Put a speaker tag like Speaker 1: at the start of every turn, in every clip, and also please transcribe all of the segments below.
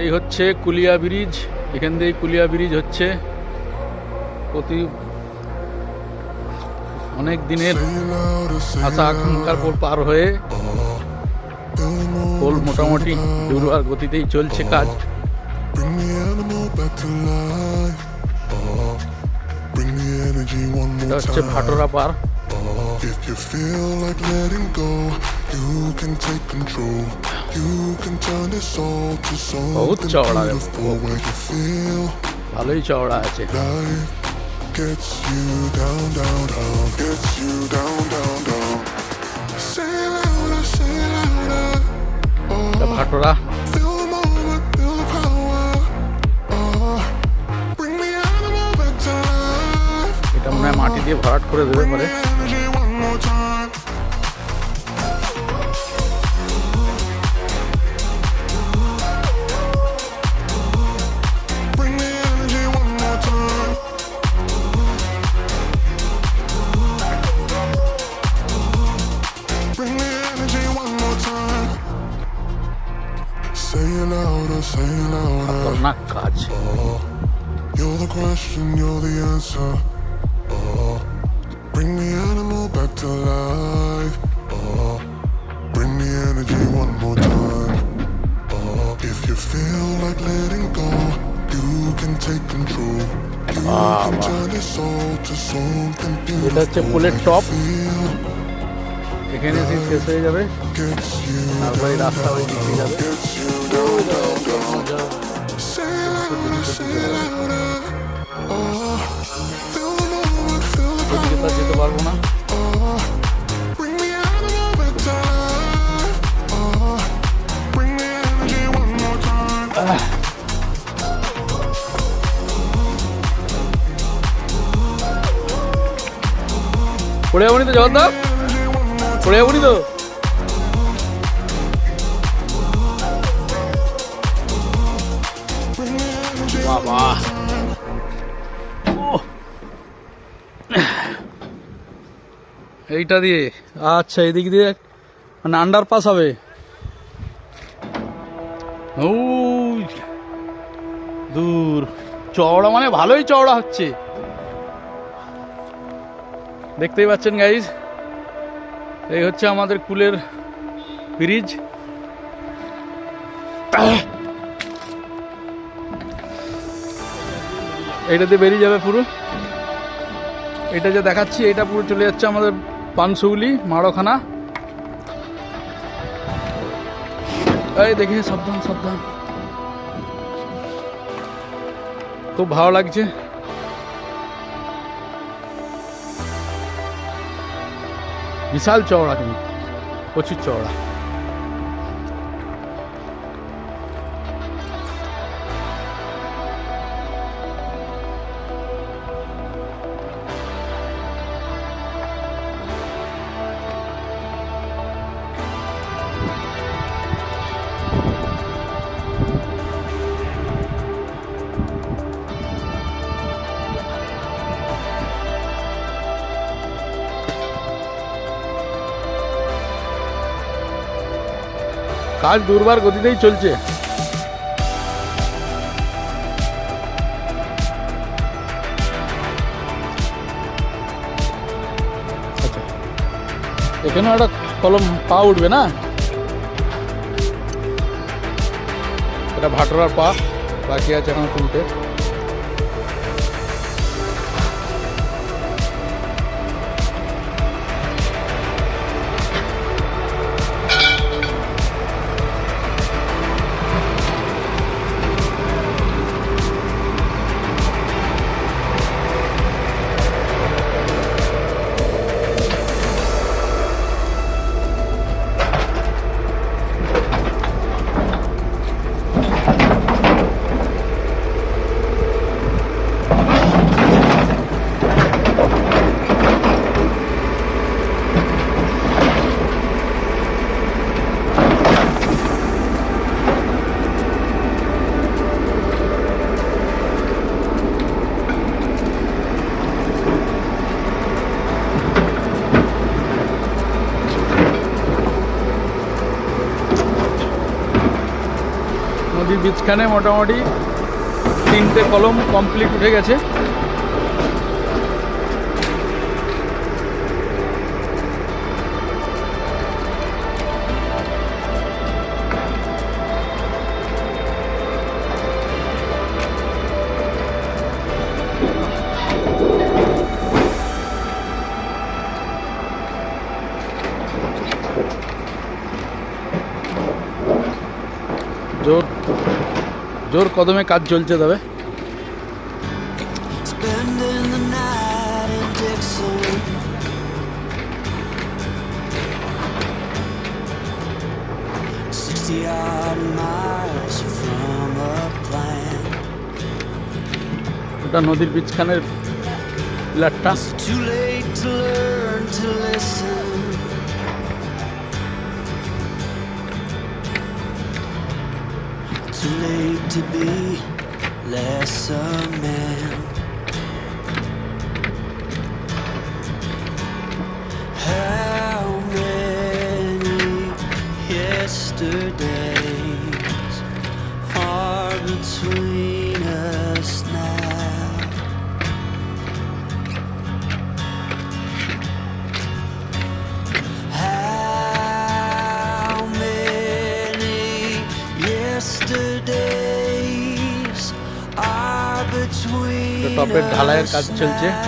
Speaker 1: এই হচ্ছে কুলিয়া ব্রিজ। এখান দিয়ে কুলিয়া ব্রিজ হচ্ছে প্রতি অনেক দিনের আশা আকাঙ্ক্ষার পর পার হয়ে পোল মোটামুটি দুর্বার গতিতেই চলছে কাজ। এটা হচ্ছে ভাটোরা পার। বহুত চওড়া, ভালোই চওড়া আছে।
Speaker 2: Gets you down, down, down. Gets you down, down, down. Say it louder, say it louder.
Speaker 1: এটা bhatura.
Speaker 2: Feel the moment, feel the power. Bring the animal back to life.
Speaker 1: এটা মনে হয় মাটি দিয়ে ভরাট করে দেবে পারে।
Speaker 2: Energy one more time. Bring the energy one more time. Bring the energy one more time. Say it louder, say it louder.
Speaker 1: খতরনাক কাজ।
Speaker 2: You're the question, you're the answer. Bring the animal back to life. Bring the energy one more time. If you feel like letting go, you can take control. You can turn this soul to something
Speaker 1: এটা হচ্ছে
Speaker 2: beautiful.
Speaker 1: পোলের top.
Speaker 2: Feel
Speaker 1: এখানে এসে শেষ হয়ে যাবে,
Speaker 2: gets you
Speaker 1: তারপরে এই রাস্তা ওই দিকে যাবে।
Speaker 2: gets you down, down, down. Say it louder, say it louder. Feel the moment, feel the
Speaker 1: ওইদিকে তো আর যেতে পারবো না।
Speaker 2: Bring the animal back to life. Bring the energy one more time.
Speaker 1: পড়ে যাবনি তো জগদ্দা,
Speaker 2: Energy one more
Speaker 1: পড়ে যাবনি তো।
Speaker 2: Bring the energy
Speaker 1: বাবা, এইটা দিয়ে আচ্ছা এদিক দিয়ে মানে আন্ডারপাস হবে। ও দূর চওড়া, মানে ভালোই চওড়া হচ্ছে, দেখতেই পাচ্ছেন গাইজ। এই হচ্ছে আমাদের কুলের ব্রিজ। এইটাতে বেরিয়ে যাবে পুরো। এটা যে দেখাচ্ছি এটা পুরো চলে যাচ্ছে আমাদের পানসুগুলি মারোখানা। এই দেখে সাবধান সাবধান, খুব ভালো লাগছে। বিশাল চওড়া, কিন্তু প্রচুর চওড়া। কাজ দুর্বার গতিতেই চলছে। আচ্ছা, এখানেও একটা কলম পা উঠবে না, এটা ভাটোরার পা বাকি আছে এখন তুলতে। বীজখানে মোটামুটি 3টে কলম কমপ্লিট উঠে গেছে। জোর কদমে কাজ চলছে তবে।
Speaker 3: Spending the night in Dixon, 60-odd miles from a plan.
Speaker 1: ওটা নদীর বীজখানের পিলারটা।
Speaker 3: It's too late to learn to listen. Too late to be less a man. How many yesterdays are between us now? How many yesterdays are between
Speaker 1: টপের ঢালাইয়ের কাজ
Speaker 3: us
Speaker 1: চলছে।
Speaker 3: now?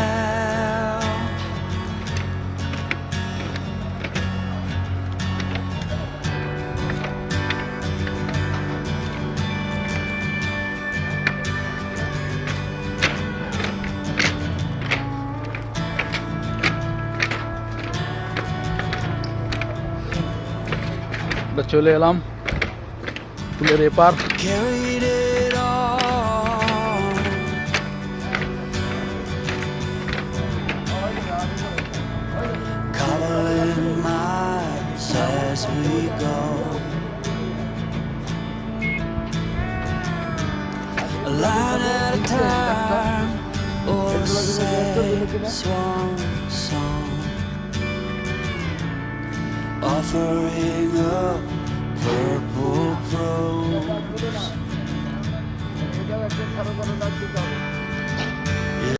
Speaker 1: চলে এলাম ফুলের এপার।
Speaker 3: Carried it all. Coloring miles as we go. A line at a time, or a sad swan song, offering up purple prose.